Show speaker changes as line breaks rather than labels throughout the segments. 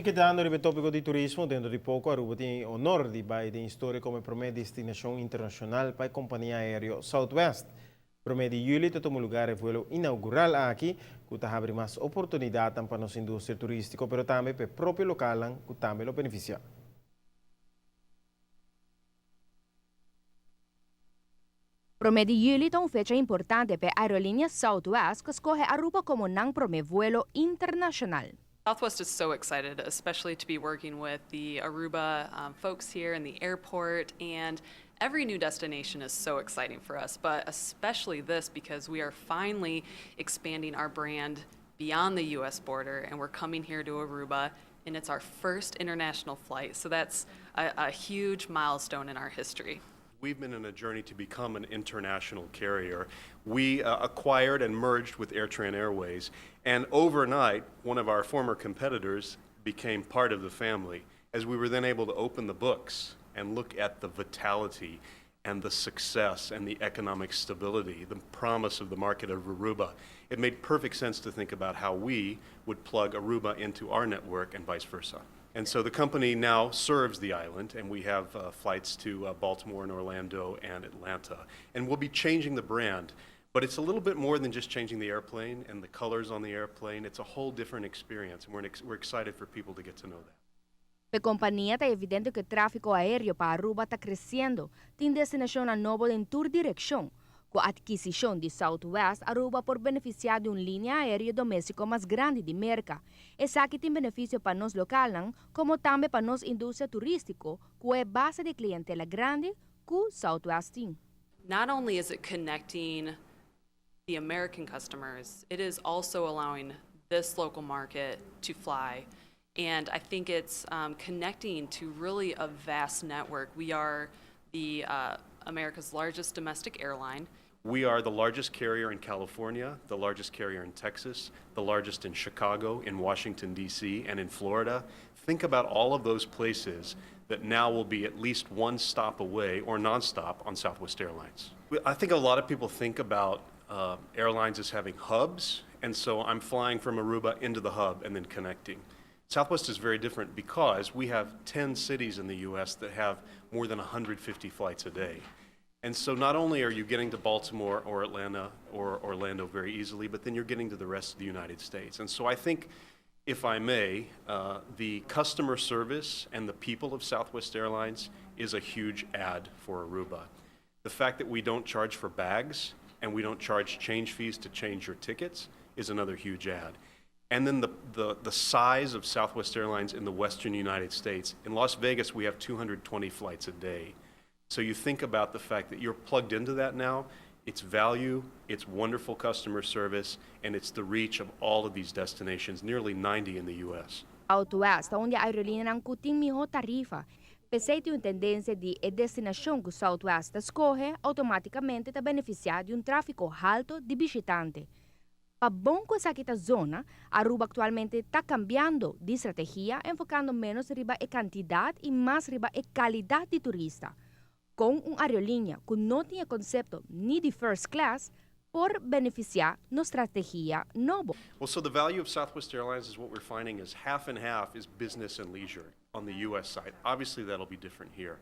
E che dando il topico di turismo, dentro di poco Aruba tiene onore di bai di storia come prima destinazione internazionale per compagnia aerea Southwest. Prima di julho tomo lugar vuelo inaugural aqui, que abre mais oportunidade para nossa indústria turística, pero também para o próprio local, que também lo beneficia.
Promedi juli è una fecha importante per Aerolínea Southwest che scoge Aruba come un prome vuelo internazionale.
Southwest is so excited, especially to be working with the Aruba folks here in the airport, and every new destination is so exciting for us, but especially this because we are finally expanding our brand beyond the US border, and we're coming here to Aruba, and it's our first international flight, so that's a huge milestone in our history.
We've been on a journey to become an international carrier. We acquired and merged with AirTran Airways, and overnight, one of our former competitors became part of the family, as we were then able to open the books and look at the vitality and the success and the economic stability, the promise of the market of Aruba. It made perfect sense to think about how we would plug Aruba into our network and vice versa. And so the company now serves the island, and we have flights to Baltimore and Orlando and Atlanta. And we'll be changing the brand, but it's a little bit more than just changing the airplane and the colors on the airplane. It's a whole different experience, and we're excited for people to get to know that.
Per compagnia è evidente che il traffico aereo per Aruba sta crescendo, in destinazione nuova in tur direzione. Con l'acquisizione di Southwest, Aruba può beneficiare di una linea aerea domestica più grande di America. E sa che tem beneficio para nos locales, como também para nos industria turística, que é base de clientela grande com Southwest.
Not only is it connecting the American customers, it is also allowing this local market to fly. And I think it's connecting to really a vast network. We are the America's largest domestic airline.
We are the largest carrier in California, the largest carrier in Texas, the largest in Chicago, in Washington, D.C., and in Florida. Think about all of those places that now will be at least one stop away or nonstop on Southwest Airlines. I think a lot of people think about airlines as having hubs, and so I'm flying from Aruba into the hub and then connecting. Southwest is very different because we have 10 cities in the U.S. that have more than 150 flights a day. And so not only are you getting to Baltimore or Atlanta or Orlando very easily, but then you're getting to the rest of the United States. And so I think, if I may, the customer service and the people of Southwest Airlines is a huge add for Aruba. The fact that we don't charge for bags and we don't charge change fees to change your tickets is another huge add. And then the size of Southwest Airlines in the western United States. In Las Vegas, we have 220 flights a day. So you think about the fact that you're plugged into that now, its value, its wonderful customer service, and it's the reach of all of these destinations, nearly 90 in the U.S.
Southwest, onde a aerolínea não tem melhor tarifa. Pese tem uma tendência de a destinação que Southwest escolhe, automaticamente está beneficiar de um tráfego alto de visitantes. Para bom com essa zona, Aruba atualmente está cambiando de estratégia, enfocando menos riba a quantidade e mais riba a qualidade de turista. Com uma aerolínea que não tinha conceito nem de first class, por beneficiar na estratégia nova.
Well, so the value of Southwest Airlines is what we're finding is half and half is business and leisure on the U.S. side. Obviously, that'll be different here.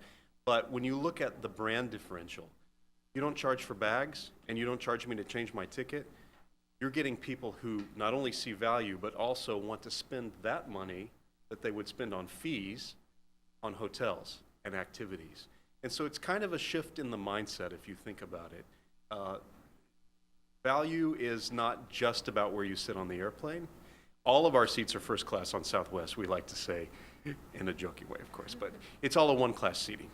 But when you look at the brand differential, you don't charge for bags and you don't charge me to change my ticket. You're getting people who not only see value, but also want to spend that money that they would spend on fees on hotels and activities. And so it's kind of a shift in the mindset if you think about it. Value is not just about where you sit on the airplane. All of our seats are first class on Southwest, we like to say, in a joking way, of course, but it's all a one-class seating.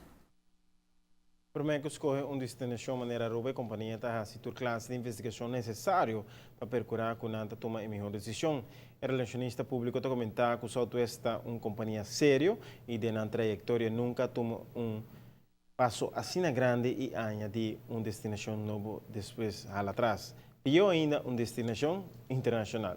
Per me, escolhe uma destinação maneira Aruba e companhia está a situa classe de investigação necessário para percurar com anta toma a melhor decisão. O relacionista público está comentar que o Southwest é uma companhia séria e de na trajetória nunca toma passo assim grande e añadir uma destinação nova depois lá atrás. Pior ainda, uma destinação internacional.